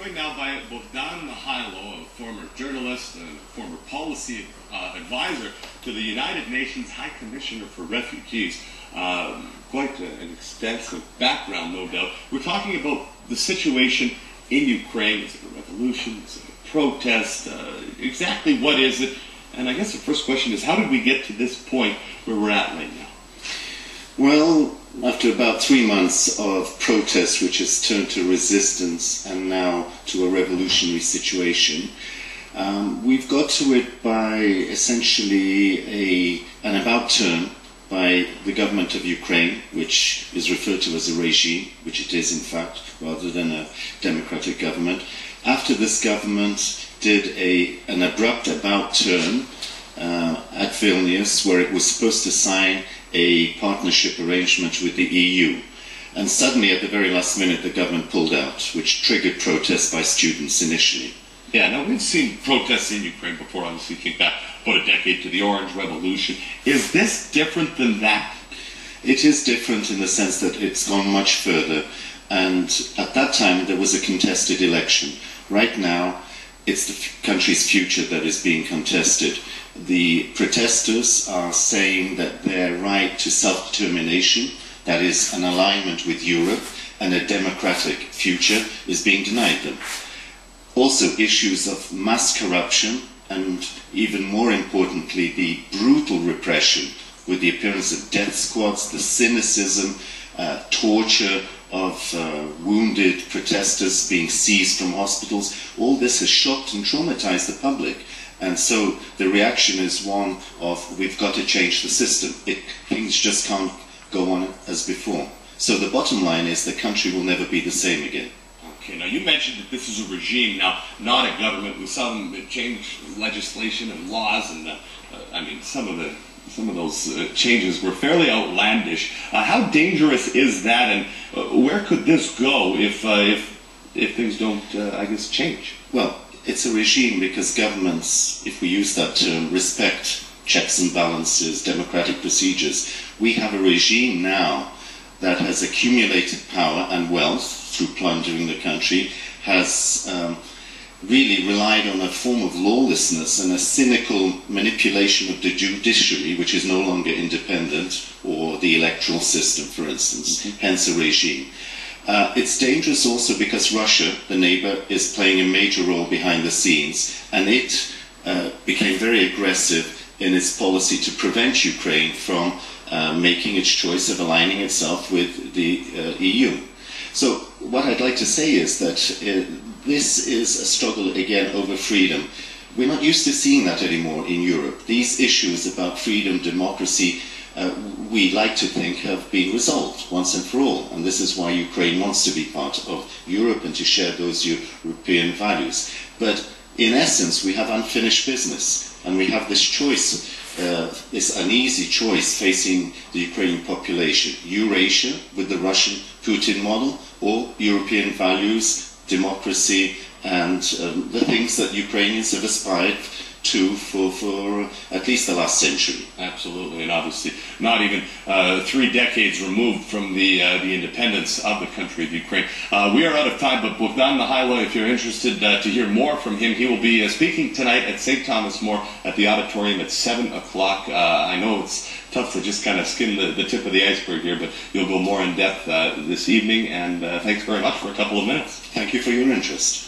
joined now by Bohdan Nahaylo, a former journalist and former policy advisor to the United Nations High Commissioner for Refugees. Quite an extensive background, no doubt. We're talking about the situation in Ukraine. Is it a revolution? Is it a protest? Exactly what is it? And I guess the first question is, how did we get to this point where we're at right now? Well, after about 3 months of protest, which has turned to resistance and now to a revolutionary situation, we've got to it by essentially an about turn by the government of Ukraine, which is referred to as a regime, which it is in fact, rather than a democratic government. After this government did an abrupt about turn at Vilnius, where it was supposed to sign a partnership arrangement with the EU. And suddenly, at the very last minute, the government pulled out, which triggered protests by students initially. Yeah, now we've seen protests in Ukraine before, obviously, think back about a decade to the Orange Revolution. Is this different than that? It is different in the sense that it's gone much further. And at that time, there was a contested election. Right now, it's the country's future that is being contested. The protesters are saying that their right to self-determination, that is an alignment with Europe and a democratic future, is being denied them. Also, issues of mass corruption and, even more importantly, the brutal repression with the appearance of death squads, the cynicism, torture of wounded protesters being seized from hospitals. All this has shocked and traumatized the public. And so the reaction is one of, we've got to change the system. Things just can't go on as before. So the bottom line is the country will never be the same again. Okay, now you mentioned that this is a regime, now not a government. We saw them change legislation and laws, and I mean some of those changes were fairly outlandish. How dangerous is that, and where could this go if things don't, I guess, change? Well, it's a regime because governments, if we use that term, respect checks and balances, democratic procedures. We have a regime now that has accumulated power and wealth through plundering the country, has really relied on a form of lawlessness and a cynical manipulation of the judiciary, which is no longer independent, or the electoral system, for instance, hence a regime. It's dangerous also because Russia, the neighbor, is playing a major role behind the scenes, and it became very aggressive in its policy to prevent Ukraine from making its choice of aligning itself with the EU. So what I'd like to say is that this is a struggle again over freedom. We're not used to seeing that anymore in Europe. These issues about freedom, democracy, we like to think have been resolved once and for all, and this is why Ukraine wants to be part of Europe and to share those European values. But in essence, we have unfinished business, and we have this choice, this uneasy choice facing the Ukrainian population: Eurasia with the Russian Putin model, or European values, democracy, and the things that Ukrainians have aspired to for at least the last century. Absolutely, and obviously not even 3 decades removed from the independence of the country of Ukraine. We are out of time, but Bohdan Nahaylo, if you're interested to hear more from him, he will be speaking tonight at St. Thomas More at the auditorium at 7 o'clock. I know it's tough to just kind of skim the tip of the iceberg here, but you'll go more in depth this evening, and thanks very much for a couple of minutes. Thank you for your interest.